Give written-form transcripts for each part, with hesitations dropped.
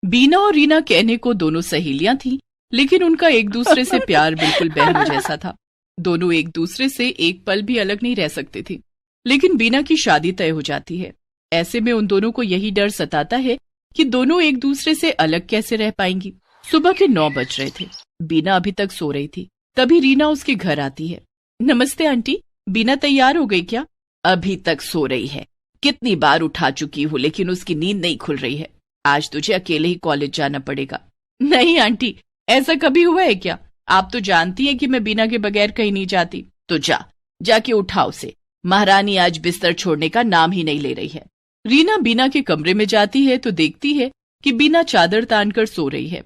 बीना और रीना कहने को दोनों सहेलियां थीं, लेकिन उनका एक दूसरे से प्यार बिल्कुल बहनों जैसा था। दोनों एक दूसरे से एक पल भी अलग नहीं रह सकते थे। लेकिन बीना की शादी तय हो जाती है। ऐसे में उन दोनों को यही डर सताता है कि दोनों एक दूसरे से अलग कैसे रह पाएंगी। सुबह के 9 बज रहे थे। बीना अभी तक सो रही थी। तभी रीना उसके घर आती है। नमस्ते आंटी, बीना तैयार हो गई क्या? अभी तक सो रही है। कितनी बार उठा चुकी हूँ लेकिन उसकी नींद नहीं खुल रही है। आज तुझे अकेले ही कॉलेज जाना पड़ेगा। नहीं आंटी, ऐसा कभी हुआ है क्या? आप तो जानती हैं कि मैं बीना के बगैर कहीं नहीं जाती। तो जाके उठा उसे। महारानी आज बिस्तर छोड़ने का नाम ही नहीं ले रही है। रीना बीना के कमरे में जाती है तो देखती है कि बीना चादर तानकर सो रही है।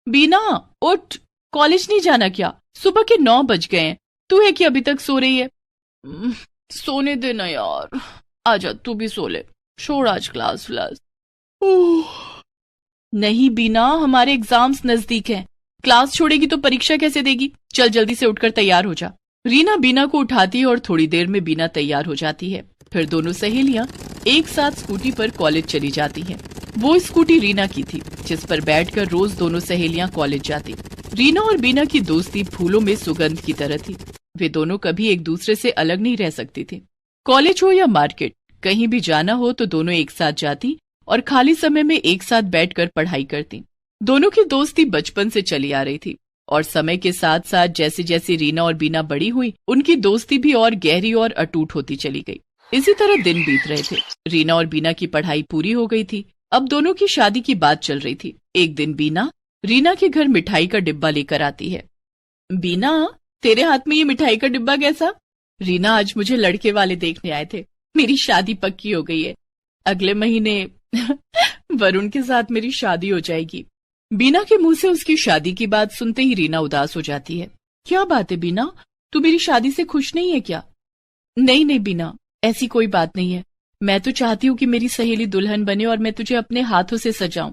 बीना उठ, कॉलेज नहीं जाना क्या? सुबह के 9 बज गए हैं। तू है कि अभी तक सो रही है? सोने देना यार। आजा तू भी सो ले, छोड़ आज क्लास व्लास। नहीं बीना, हमारे एग्जाम्स नजदीक हैं। क्लास छोड़ेगी तो परीक्षा कैसे देगी? चल जल्दी से उठकर तैयार हो जा। रीना बीना को उठाती है और थोड़ी देर में बीना तैयार हो जाती है। फिर दोनों सहेलियां एक साथ स्कूटी पर कॉलेज चली जाती हैं। वो स्कूटी रीना की थी, जिस पर बैठकर रोज दोनों सहेलियां कॉलेज जाती। रीना और बीना की दोस्ती फूलों में सुगंध की तरह थी। वे दोनों कभी एक दूसरे से अलग नहीं रह सकती थी। कॉलेज हो या मार्केट, कहीं भी जाना हो तो दोनों एक साथ जाती और खाली समय में एक साथ बैठकर पढ़ाई करती। दोनों की दोस्ती बचपन से चली आ रही थी और समय के साथ साथ जैसे जैसे रीना और बीना बड़ी हुई, उनकी दोस्ती भी और गहरी और अटूट होती चली गई। इसी तरह दिन बीत रहे थे। रीना और बीना की पढ़ाई पूरी हो गई थी। अब दोनों की शादी की बात चल रही थी। एक दिन बीना रीना के घर मिठाई का डिब्बा लेकर आती है। बीना, तेरे हाथ में ये मिठाई का डिब्बा कैसा? रीना, आज मुझे लड़के वाले देखने आए थे। मेरी शादी पक्की हो गई है। अगले महीने वरुण के साथ मेरी शादी हो जाएगी। बीना के मुंह से उसकी शादी की बात सुनते ही रीना उदास हो जाती है। क्या बात है बीना, तू मेरी शादी से खुश नहीं है क्या? नहीं बीना, ऐसी कोई बात नहीं है। मैं तो चाहती हूँ कि मेरी सहेली दुल्हन बने और मैं तुझे अपने हाथों से सजाऊं।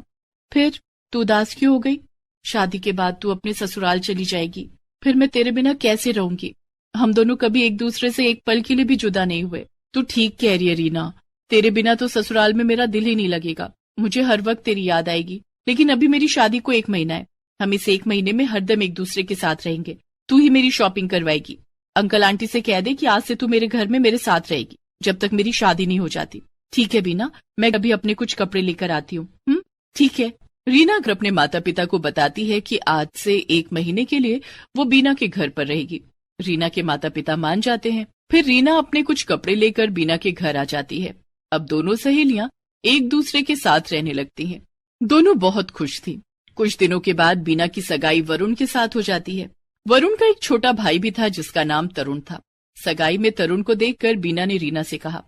फिर तू उदास क्यों हो गई? शादी के बाद तू अपने ससुराल चली जाएगी, फिर मैं तेरे बिना कैसे रहूंगी? हम दोनों कभी एक दूसरे से एक पल के लिए भी जुदा नहीं हुए। तू ठीक कह रही है रीना, तेरे बिना तो ससुराल में मेरा दिल ही नहीं लगेगा। मुझे हर वक्त तेरी याद आएगी। लेकिन अभी मेरी शादी को 1 महीना है। हम इस 1 महीने में हरदम एक दूसरे के साथ रहेंगे। तू ही मेरी शॉपिंग करवाएगी। अंकल आंटी से कह दे कि आज से तू मेरे घर में मेरे साथ रहेगी जब तक मेरी शादी नहीं हो जाती। ठीक है बीना, मैं अभी अपने कुछ कपड़े लेकर आती हूँ। ठीक है। रीना अपने माता पिता को बताती है कि आज से 1 महीने के लिए वो बीना के घर पर रहेगी। रीना के माता पिता मान जाते हैं। फिर रीना अपने कुछ कपड़े लेकर बीना के घर आ जाती है। अब दोनों सहेलियां एक दूसरे के साथ रहने लगती हैं। दोनों बहुत खुश थीं। कुछ दिनों के बाद बीना की सगाई वरुण के साथ हो जाती है। वरुण का एक छोटा भाई भी था जिसका नाम तरुण था। सगाई में तरुण को देखकर बीना ने रीना से कहा,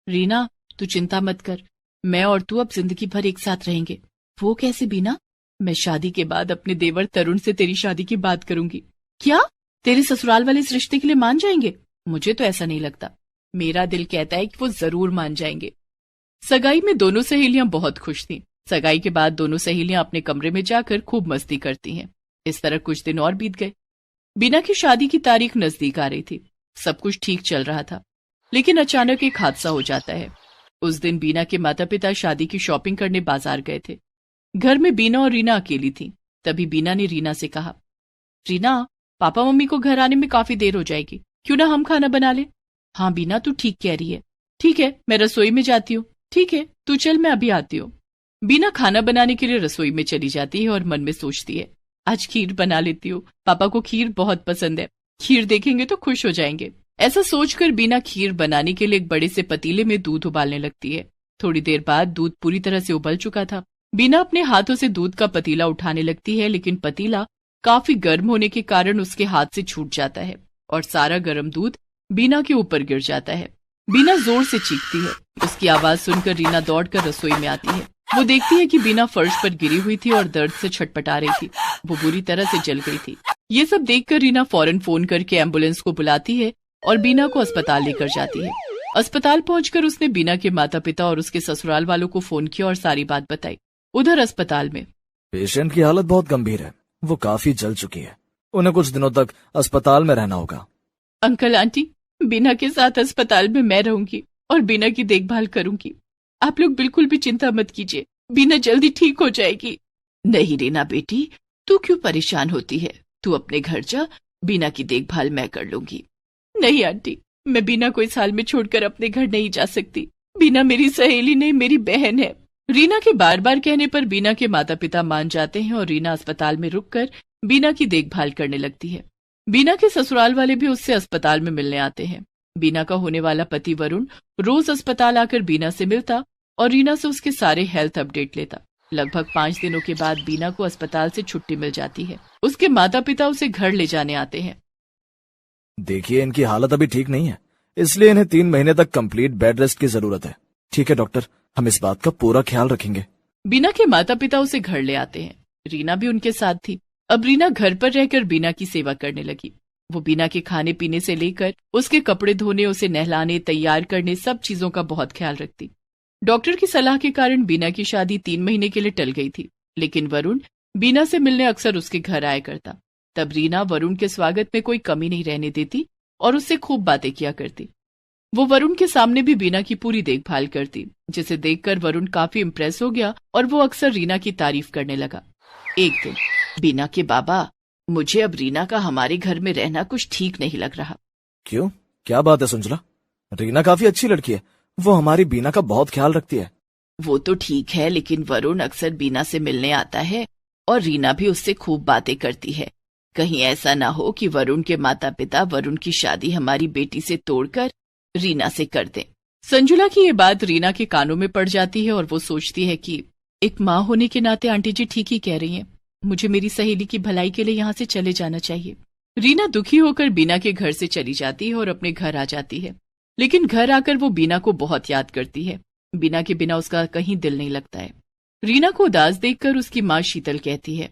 रीना तू चिंता मत कर, मैं और तू अब जिंदगी भर एक साथ रहेंगे। वो कैसे बीना? मैं शादी के बाद अपने देवर तरुण से तेरी शादी की बात करूंगी। क्या? तेरे ससुराल वाले इस रिश्ते के लिए मान जाएंगे? मुझे तो ऐसा नहीं लगता। मेरा दिल कहता है कि वो जरूर मान जाएंगे। सगाई में दोनों सहेलियां बहुत खुश थीं। सगाई के बाद दोनों सहेलियां अपने कमरे में जाकर खूब मस्ती करती हैं। इस तरह कुछ दिन और बीत गए। बीना की शादी की तारीख नजदीक आ रही थी। सब कुछ ठीक चल रहा था, लेकिन अचानक एक हादसा हो जाता है। उस दिन बीना के माता पिता शादी की शॉपिंग करने बाजार गए थे। घर में बीना और रीना अकेली थी। तभी बीना ने रीना से कहा, रीना पापा मम्मी को घर आने में काफी देर हो जाएगी, क्यों ना हम खाना बना ले? हाँ बीना, तू ठीक कह रही है। ठीक है, मैं रसोई में जाती हूँ। ठीक है, तू चल, मैं अभी आती हूँ। बीना खाना बनाने के लिए रसोई में चली जाती है और मन में सोचती है, आज खीर बना लेती हूँ। पापा को खीर बहुत पसंद है। खीर देखेंगे तो खुश हो जाएंगे। ऐसा सोचकर बीना खीर बनाने के लिए एक बड़े से पतीले में दूध उबालने लगती है। थोड़ी देर बाद दूध पूरी तरह से उबल चुका था। बीना अपने हाथों से दूध का पतीला उठाने लगती है, लेकिन पतीला काफी गर्म होने के कारण उसके हाथ से छूट जाता है और सारा गर्म दूध बीना के ऊपर गिर जाता है। बीना जोर से चीखती है। उसकी आवाज सुनकर रीना दौड़कर रसोई में आती है। वो देखती है कि बीना फर्श पर गिरी हुई थी और दर्द से छटपटा रही थी। वो बुरी तरह से जल गई थी। ये सब देखकर रीना फौरन फोन करके एम्बुलेंस को बुलाती है और बीना को अस्पताल लेकर जाती है। अस्पताल पहुंचकर उसने बीना के माता पिता और उसके ससुराल वालों को फोन किया और सारी बात बताई। उधर अस्पताल में पेशेंट की हालत बहुत गंभीर है। वो काफी जल चुकी है। उन्हें कुछ दिनों तक अस्पताल में रहना होगा। अंकल आंटी, बीना के साथ अस्पताल में मैं रहूंगी और बीना की देखभाल करूंगी। आप लोग बिल्कुल भी चिंता मत कीजिए, बीना जल्दी ठीक हो जाएगी। नहीं रीना बेटी, तू क्यों परेशान होती है? तू अपने घर जा, बीना की देखभाल मैं कर लूंगी। नहीं आंटी, मैं बीना को इस हाल में छोड़कर अपने घर नहीं जा सकती। बीना मेरी सहेली नहीं, मेरी बहन है। रीना के बार बार कहने पर बीना के माता पिता मान जाते हैं और रीना अस्पताल में रुककर बीना की देखभाल करने लगती है। बीना के ससुराल वाले भी उससे अस्पताल में मिलने आते हैं। बीना का होने वाला पति वरुण रोज अस्पताल आकर बीना से मिलता और रीना से उसके सारे हेल्थ अपडेट लेता। लगभग 5 दिनों के बाद बीना को अस्पताल से छुट्टी मिल जाती है। उसके माता पिता उसे घर ले जाने आते हैं। देखिए, इनकी हालत अभी ठीक नहीं है, इसलिए इन्हें 3 महीने तक कंप्लीट बेड रेस्ट की जरूरत है। ठीक है डॉक्टर, हम इस बात का पूरा ख्याल रखेंगे। बीना के माता पिता उसे घर ले आते हैं। रीना भी उनके साथ थी। अब रीना घर पर रहकर बीना की सेवा करने लगी। वो बीना के खाने पीने से लेकर उसके कपड़े धोने, उसे नहलाने, तैयार करने, सब चीजों का बहुत ख्याल रखती। डॉक्टर की सलाह के कारण बीना की शादी 3 महीने के लिए टल गई थी, लेकिन वरुण बीना से मिलने अक्सर उसके घर आया करता। तब रीना वरुण के स्वागत में कोई कमी नहीं रहने देती और उससे खूब बातें किया करती। वो वरुण के सामने भी बीना की पूरी देखभाल करती, जिसे देखकर वरुण काफी इम्प्रेस हो गया और वो अक्सर रीना की तारीफ करने लगा। एक दिन, बीना के बाबा, मुझे अब रीना का हमारे घर में रहना कुछ ठीक नहीं लग रहा। क्यों, क्या बात है संजुला? रीना काफी अच्छी लड़की है, वो हमारी बीना का बहुत ख्याल रखती है। वो तो ठीक है, लेकिन वरुण अक्सर बीना से मिलने आता है और रीना भी उससे खूब बातें करती है। कहीं ऐसा ना हो कि वरुण के माता पिता वरुण की शादी हमारी बेटी से तोड़कर रीना से कर दें। संजुला की ये बात रीना के कानों में पड़ जाती है और वो सोचती है कि एक माँ होने के नाते आंटी जी ठीक ही कह रही हैं। मुझे मेरी सहेली की भलाई के लिए यहाँ से चले जाना चाहिए। रीना दुखी होकर बीना के घर से चली जाती है और अपने घर आ जाती है, लेकिन घर आकर वो बीना को बहुत याद करती है। बीना के बिना उसका कहीं दिल नहीं लगता है। रीना को उदास देखकर उसकी माँ शीतल कहती है,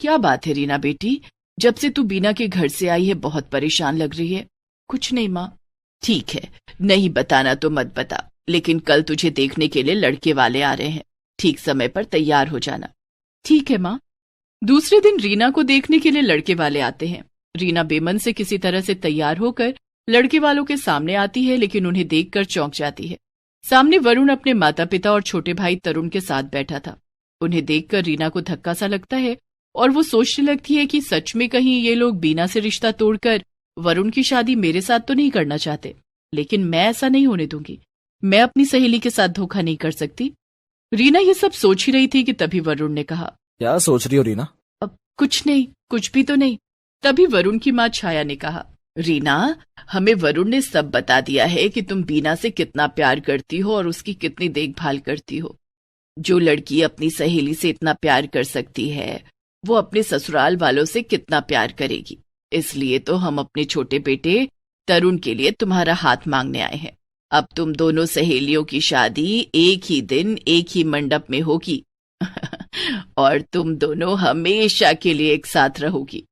क्या बात है रीना बेटी, जब से तू बीना के घर से आई है बहुत परेशान लग रही है। कुछ नहीं माँ। ठीक है, नहीं बताना तो मत बता, लेकिन कल तुझे देखने के लिए लड़के वाले आ रहे हैं। ठीक समय पर तैयार हो जाना। ठीक है माँ। दूसरे दिन रीना को देखने के लिए लड़के वाले आते हैं। रीना बेमन से किसी तरह से तैयार होकर लड़के वालों के सामने आती है, लेकिन उन्हें देखकर चौंक जाती है। सामने वरुण अपने माता पिता और छोटे भाई तरुण के साथ बैठा था। उन्हें देखकर रीना को धक्का सा लगता है और वो सोचने लगती है कि सच में कहीं ये लोग बीना से रिश्ता तोड़कर वरुण की शादी मेरे साथ तो नहीं करना चाहते। लेकिन मैं ऐसा नहीं होने दूंगी। मैं अपनी सहेली के साथ धोखा नहीं कर सकती। रीना ये सब सोच ही रही थी कि तभी वरुण ने कहा, क्या सोच रही हो रीना? अब कुछ नहीं, कुछ भी तो नहीं। तभी वरुण की माँ छाया ने कहा, रीना, हमें वरुण ने सब बता दिया है कि तुम बीना से कितना प्यार करती हो और उसकी कितनी देखभाल करती हो। जो लड़की अपनी सहेली से इतना प्यार कर सकती है, वो अपने ससुराल वालों से कितना प्यार करेगी। इसलिए तो हम अपने छोटे बेटे तरुण के लिए तुम्हारा हाथ मांगने आए हैं। अब तुम दोनों सहेलियों की शादी एक ही दिन एक ही मंडप में होगी और तुम दोनों हमेशा के लिए एक साथ रहोगी।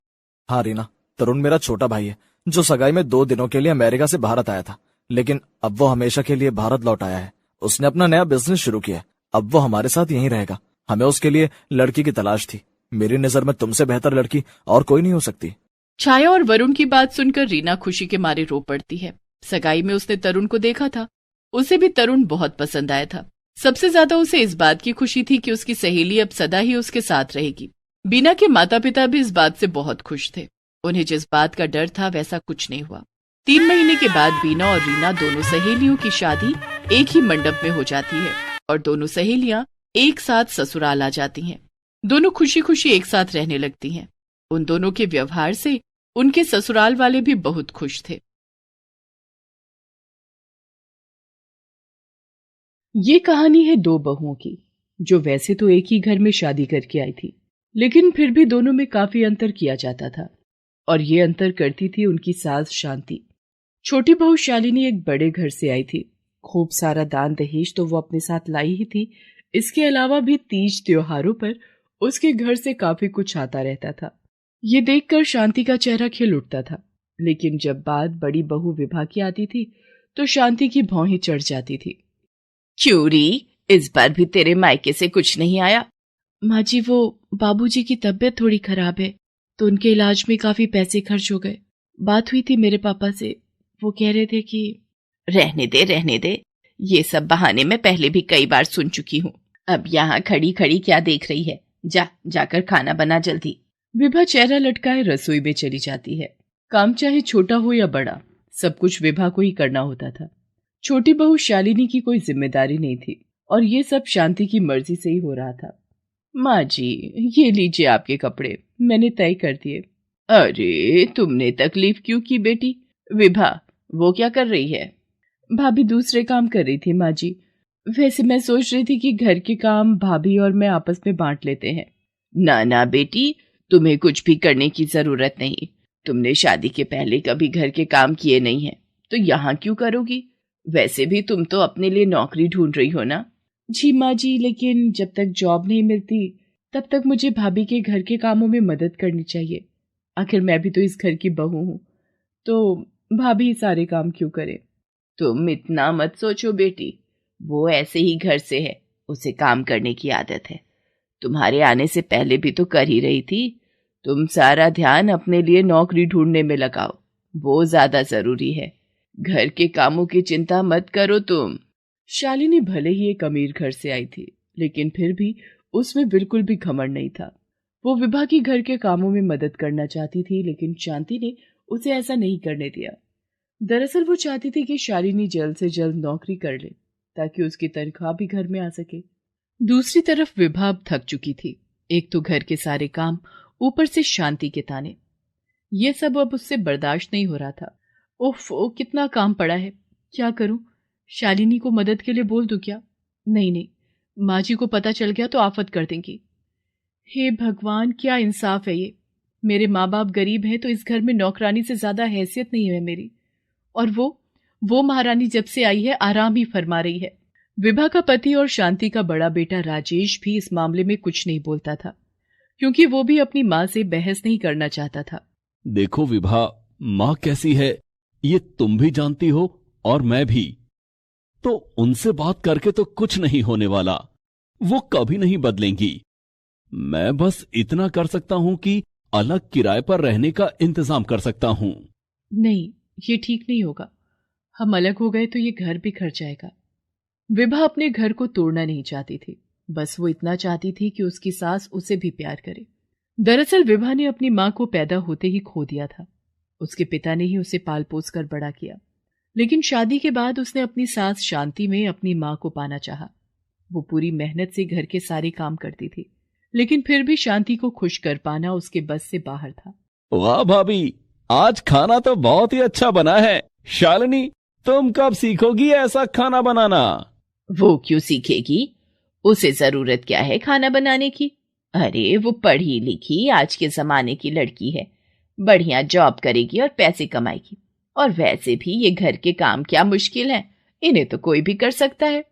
हाँ रीना, तरुण मेरा छोटा भाई है जो सगाई में 2 दिनों के लिए अमेरिका से भारत आया था, लेकिन अब वो हमेशा के लिए भारत लौट आया है। उसने अपना नया बिजनेस शुरू किया है। अब वो हमारे साथ यहीं रहेगा। हमें उसके लिए लड़की की तलाश थी। मेरी नजर में तुमसे बेहतर लड़की और कोई नहीं हो सकती। छाया और वरुण की बात सुनकर रीना खुशी के मारे रो पड़ती है। सगाई में उसने तरुण को देखा था। उसे भी तरुण बहुत पसंद आया था। सबसे ज्यादा उसे इस बात की खुशी थी कि उसकी सहेली अब सदा ही उसके साथ रहेगी। बीना के माता पिता भी इस बात से बहुत खुश थे। उन्हें जिस बात का डर था वैसा कुछ नहीं हुआ। 3 महीने के बाद बीना और रीना दोनों सहेलियों की शादी एक ही मंडप में हो जाती है और दोनों सहेलियां एक साथ ससुराल आ जाती हैं। दोनों खुशी खुशी एक साथ रहने लगती हैं। उन दोनों के व्यवहार से उनके ससुराल वाले भी बहुत खुश थे। ये कहानी है 2 बहुओं की, जो वैसे तो एक ही घर में शादी करके आई थी, लेकिन फिर भी दोनों में काफी अंतर किया जाता था और ये अंतर करती थी उनकी सास शांति। छोटी बहू शालिनी एक बड़े घर से आई थी। खूब सारा दान दहेज तो वो अपने साथ लाई ही थी। इसके अलावा भी तीज त्योहारों पर उसके घर से काफी कुछ आता रहता था। ये देखकर शांति का चेहरा खिल उठता था। लेकिन जब बात बड़ी बहू विभा की आती थी तो शांति की भौं चढ़ जाती थी। क्यूरी, इस बार भी तेरे मायके से कुछ नहीं आया? माँ जी, वो बाबूजी की तबीयत थोड़ी खराब है तो उनके इलाज में काफी पैसे खर्च हो गए। बात हुई थी मेरे पापा से, वो कह रहे थे कि रहने दे, ये सब बहाने मैं पहले भी कई बार सुन चुकी हूँ। अब यहाँ खड़ी खड़ी क्या देख रही है? जाकर खाना बना जल्दी। विभा चेहरा लटकाए रसोई में चली जाती है। काम चाहे छोटा हो या बड़ा, सब कुछ विभा को ही करना होता था। छोटी बहू शालिनी की कोई जिम्मेदारी नहीं थी और ये सब शांति की मर्जी से ही हो रहा था। माँ जी, ये लीजिए आपके कपड़े, मैंने तय कर दिए। अरे तुमने तकलीफ क्यों की बेटी? विभा वो क्या कर रही है? भाभी दूसरे काम कर रही थी माँ जी। वैसे मैं सोच रही थी कि घर के काम भाभी और मैं आपस में बांट लेते हैं। ना बेटी, तुम्हें कुछ भी करने की जरूरत नहीं। तुमने शादी के पहले कभी घर के काम किए नहीं हैं, तो यहाँ क्यों करोगी? वैसे भी तुम तो अपने लिए नौकरी ढूंढ रही हो ना? जी माँ जी, लेकिन जब तक जॉब नहीं मिलती तब तक मुझे भाभी के घर के कामों में मदद करनी चाहिए। आखिर मैं भी तो इस घर की बहू हूँ, तो भाभी सारे काम क्यों करे? तुम इतना मत सोचो बेटी, वो ऐसे ही घर से है, उसे काम करने की आदत है। तुम्हारे आने से पहले भी तो कर ही रही थी। तुम सारा ध्यान अपने लिए नौकरी ढूंढने में लगाओ, वो ज्यादा जरूरी है। घर के कामों की चिंता मत करो तुम। शालिनी भले ही एक अमीर घर से आई थी, लेकिन फिर भी उसमें बिल्कुल भी घमंड नहीं था। वो विभा की घर के कामों में मदद करना चाहती थी, लेकिन शांति ने उसे ऐसा नहीं करने दिया। दरअसल वो चाहती थी कि शालिनी जल्द से जल्द नौकरी कर ले ताकि उसकी तनख्वाह भी घर में आ सके। दूसरी तरफ विभा अब थक चुकी थी। एक तो घर के सारे काम, ऊपर से शांति के ताने, ये सब अब उससे बर्दाश्त नहीं हो रहा था। उफ, कितना काम पड़ा है, क्या करूं? शालिनी को मदद के लिए बोल दूं क्या? नहीं, माँ जी को पता चल गया तो आफत कर देंगी। हे भगवान, क्या इंसाफ है ये। मेरे माँ बाप गरीब हैं तो इस घर में नौकरानी से ज्यादा हैसियत नहीं है मेरी। और वो महारानी जब से आई है आराम ही फरमा रही है। विभा का पति और शांति का बड़ा बेटा राजेश भी इस मामले में कुछ नहीं बोलता था, क्योंकि वो भी अपनी माँ से बहस नहीं करना चाहता था। देखो विभा, माँ कैसी है ये तुम भी जानती हो और मैं भी। तो उनसे बात करके तो कुछ नहीं होने वाला, वो कभी नहीं बदलेंगी। मैं बस इतना कर सकता हूं कि अलग किराए पर रहने का इंतजाम कर सकता हूं। नहीं, ये ठीक नहीं होगा। हम अलग हो गए तो ये घर बिखर जाएगा। विभा अपने घर को तोड़ना नहीं चाहती थी, बस वो इतना चाहती थी कि उसकी सास उसे भी प्यार करे। दरअसल विभा ने अपनी माँ को पैदा होते ही खो दिया था। उसके पिता ने ही उसे पाल पोस कर बड़ा किया, लेकिन शादी के बाद उसने अपनी सास शांति में अपनी माँ को पाना चाहा। वो पूरी मेहनत से घर के सारे काम करती थी, लेकिन फिर भी शांति को खुश कर पाना उसके बस से बाहर था। वाह भाभी, आज खाना तो बहुत ही अच्छा बना है। शालिनी, तुम कब सीखोगी ऐसा खाना बनाना? वो क्यों सीखेगी? उसे जरूरत क्या है खाना बनाने की? अरे वो पढ़ी लिखी आज के जमाने की लड़की है, बढ़िया जॉब करेगी और पैसे कमाएगी। और वैसे भी ये घर के काम क्या मुश्किल है, इन्हें तो कोई भी कर सकता है।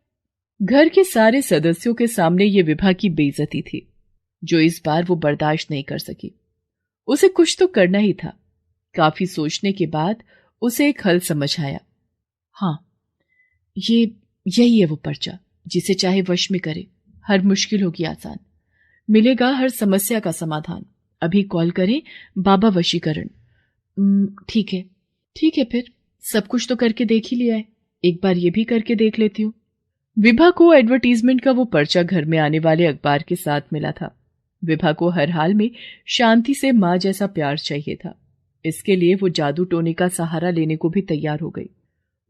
घर के सारे सदस्यों के सामने ये विभा की बेइज्जती थी, जो इस बार वो बर्दाश्त नहीं कर सकी। उसे कुछ तो करना ही था। काफी सोचने के बाद उसे एक हल समझ आया। हाँ, यही है वो पर्चा, जिसे चाहे वश में करे। हर मुश्किल होगी आसान, मिलेगा हर समस्या का समाधान। अभी कॉल करें बाबा वशीकरण। ठीक है, फिर सब कुछ तो करके देख ही लिया है, एक बार ये भी करके देख लेती हूँ। विभा को एडवर्टीजमेंट का वो पर्चा घर में आने वाले अखबार के साथ मिला था। विभा को हर हाल में शांति से माँ जैसा प्यार चाहिए था। इसके लिए वो जादू टोने का सहारा लेने को भी तैयार हो गई।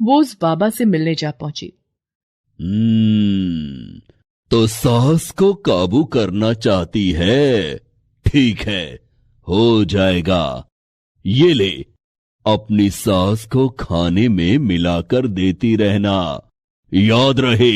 वो उस बाबा से मिलने जा पहुंची। तो सास को काबू करना चाहती है? ठीक है, हो जाएगा। ये ले, अपनी सास को खाने में मिलाकर देती रहना। याद रहे,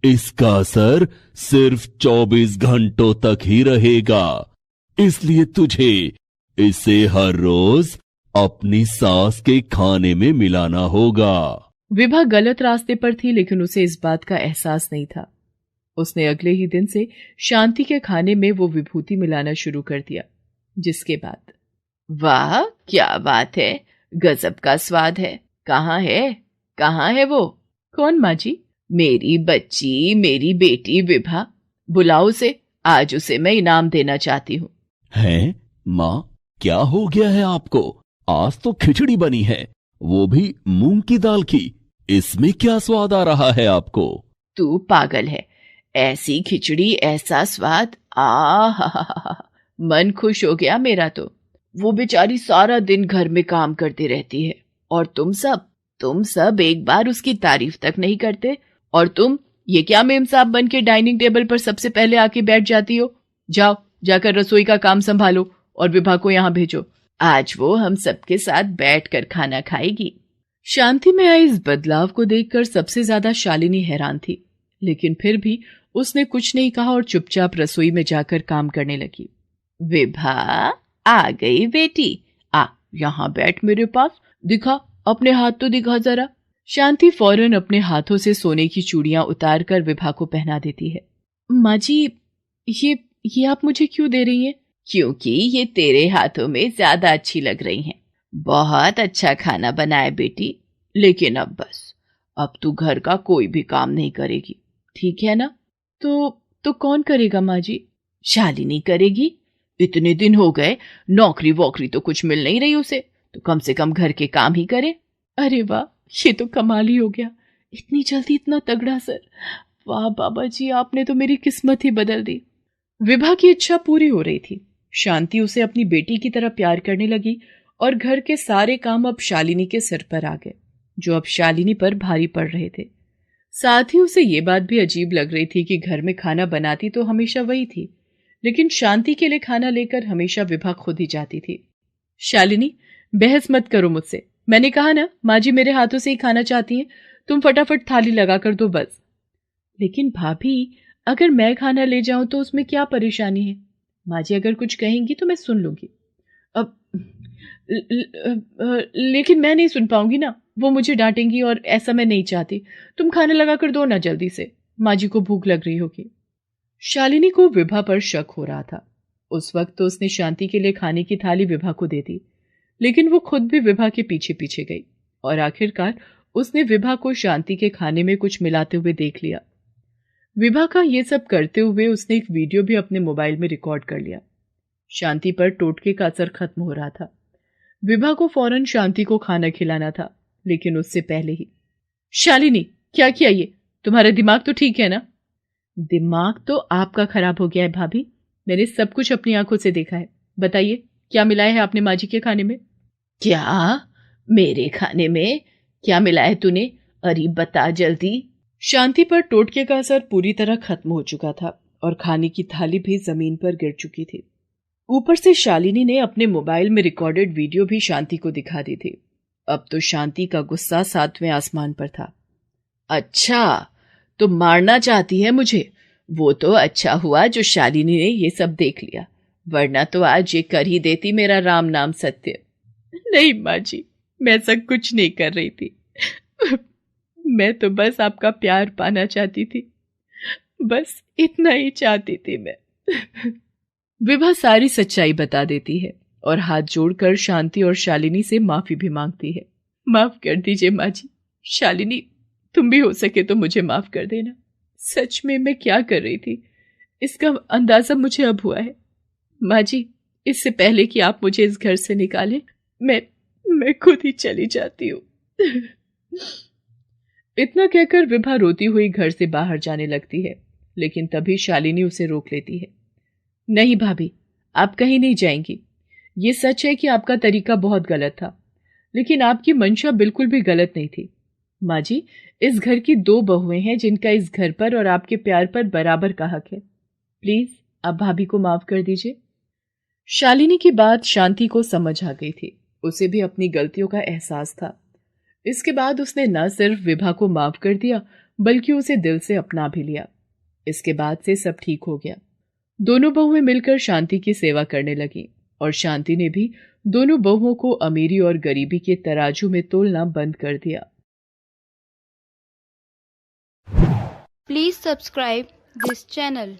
इसका असर सिर्फ 24 घंटों तक ही रहेगा, इसलिए तुझे इसे हर रोज अपनी सास के खाने में मिलाना होगा। विभा गलत रास्ते पर थी, लेकिन उसे इस बात का एहसास नहीं था। उसने अगले ही दिन से शांति के खाने में वो विभूति मिलाना शुरू कर दिया, जिसके बाद वाह क्या बात है, गजब का स्वाद है। कहाँ है वो? कौन माँ जी? मेरी बच्ची, मेरी बेटी विभा। बुलाओ उसे, आज उसे मैं इनाम देना चाहती हूँ। हैं माँ, क्या हो गया है आपको? आज तो खिचड़ी बनी है, वो भी मूंग की दाल की। इसमें क्या स्वाद आ रहा है आपको? तू पागल है, ऐसी खिचड़ी, ऐसा स्वाद, आ मन खुश हो गया मेरा तो। वो बेचारी सारा दिन घर में काम करती रहती है और तुम सब एक बार उसकी तारीफ तक नहीं करते। और तुम ये क्या मेम साहब बन के डाइनिंग टेबल पर सबसे पहले आके बैठ जाती हो? जाओ, जाकर रसोई का काम संभालो और विभा को यहाँ भेजो। आज वो हम सबके साथ बैठकर खाना खाएगी। शांति में आए इस बदलाव को देखकर सबसे ज्यादा शालिनी हैरान थी, लेकिन फिर भी उसने कुछ नहीं कहा और चुपचाप रसोई में जाकर काम करने लगी। विभा, आ गई बेटी, आ यहाँ बैठ मेरे पास, दिखा अपने हाथ तो दिखा जरा। शांति फौरन अपने हाथों से सोने की चूड़ियां उतारकर विभा को पहना देती है। माँ जी, ये आप मुझे क्यों दे रही हैं? क्योंकि ये तेरे हाथों में ज्यादा अच्छी लग रही हैं। बहुत अच्छा खाना बनाया बेटी, लेकिन अब तू घर का कोई भी काम नहीं करेगी, ठीक है ना? तो कौन करेगा माँ जी? शालिनी करेगी। इतने दिन हो गए, नौकरी वोकरी तो कुछ मिल नहीं रही उसे, तो कम से कम घर के काम ही करे। अरे वाह, ये तो कमाल ही हो गया, इतनी जल्दी इतना तगड़ा सर। वाह बाबा जी, आपने तो मेरी किस्मत ही बदल दी। विभा की इच्छा पूरी हो रही थी। शांति उसे अपनी बेटी की तरह प्यार करने लगी और घर के सारे काम अब शालिनी के सिर पर आ गए, जो अब शालिनी पर भारी पड़ रहे थे। साथ ही उसे ये बात भी अजीब लग रही थी कि घर में खाना बनाती तो हमेशा वही थी, लेकिन शांति के लिए खाना लेकर हमेशा विभा खुद ही जाती थी। शालिनी, बहस मत करो मुझसे, मैंने कहा ना माँ जी मेरे हाथों से ही खाना चाहती हैं, तुम फटाफट थाली लगा कर दो बस। लेकिन भाभी, अगर मैं खाना ले जाऊं तो उसमें क्या परेशानी है? माँ जी अगर कुछ कहेंगी तो मैं सुन लूंगी। अब लेकिन मैं नहीं सुन पाऊंगी ना, वो मुझे डांटेंगी और ऐसा मैं नहीं चाहती। तुम खाना लगा कर दो ना जल्दी से, माँ जी को भूख लग रही होगी। शालिनी को विभा पर शक हो रहा था। उस वक्त तो उसने शांति के लिए खाने की थाली विभा को दे दी, लेकिन वो खुद भी विभा के पीछे पीछे गई और आखिरकार उसने विभा को शांति के खाने में कुछ मिलाते हुए देख लिया। विभा का ये सब करते हुए उसने एक वीडियो भी अपने मोबाइल में रिकॉर्ड कर लिया। शांति पर टोटके का असर खत्म हो रहा था। विभा को फौरन शांति को खाना खिलाना था, लेकिन उससे पहले ही। शालिनी, क्या किया ये? तुम्हारा दिमाग तो ठीक है ना? दिमाग तो आपका खराब हो गया है भाभी, मैंने सब कुछ अपनी आंखों से देखा है। बताइए, क्या मिलाया है आपने माँ जी के खाने में? क्या? मेरे खाने में क्या मिलाया है तूने? अरे बता जल्दी। शांति पर टोटके का असर पूरी तरह खत्म हो चुका था और खाने की थाली भी जमीन पर गिर चुकी थी। ऊपर से शालिनी ने अपने मोबाइल में रिकॉर्डेड वीडियो भी शांति को दिखा दी थी। अब तो शांति का गुस्सा 7वें आसमान पर था। अच्छा, तो मारना चाहती है मुझे? वो तो अच्छा हुआ जो शालिनी ने ये सब देख लिया, वरना तो आज ये कर ही देती मेरा राम नाम सत्य। नहीं माँ जी, मैं ऐसा कुछ नहीं कर रही थी। मैं तो बस आपका प्यार पाना चाहती थी, बस इतना ही चाहती थी मैं। विभा सारी सच्चाई बता देती है और हाथ जोड़कर शांति और शालिनी से माफी भी मांगती है। माफ कर दीजिए माँ जी, शालिनी तुम भी हो सके तो मुझे माफ कर देना। सच में मैं क्या कर रही थी इसका अंदाजा मुझे अब हुआ है। माँ जी, इससे पहले कि आप मुझे इस घर से निकालें, मैं खुद ही चली जाती हूँ। इतना कहकर विभा रोती हुई घर से बाहर जाने लगती है, लेकिन तभी शालिनी उसे रोक लेती है। नहीं भाभी, आप कहीं नहीं जाएंगी। ये सच है कि आपका तरीका बहुत गलत था, लेकिन आपकी मंशा बिल्कुल भी गलत नहीं थी। माँ जी, इस घर की 2 बहुएं हैं जिनका इस घर पर और आपके प्यार पर बराबर का हक है। प्लीज आप भाभी को माफ कर दीजिए। शालिनी की बात शांति को समझ आ गई थी, उसे भी अपनी गलतियों का एहसास था। इसके बाद उसने न सिर्फ विभा को माफ कर दिया, बल्कि उसे दिल से अपना भी लिया। इसके बाद से सब ठीक हो गया। दोनों बहुएं मिलकर शांति की सेवा करने लगी और शांति ने भी दोनों बहुओं को अमीरी और गरीबी के तराजू में तोलना बंद कर दिया। Please subscribe this channel.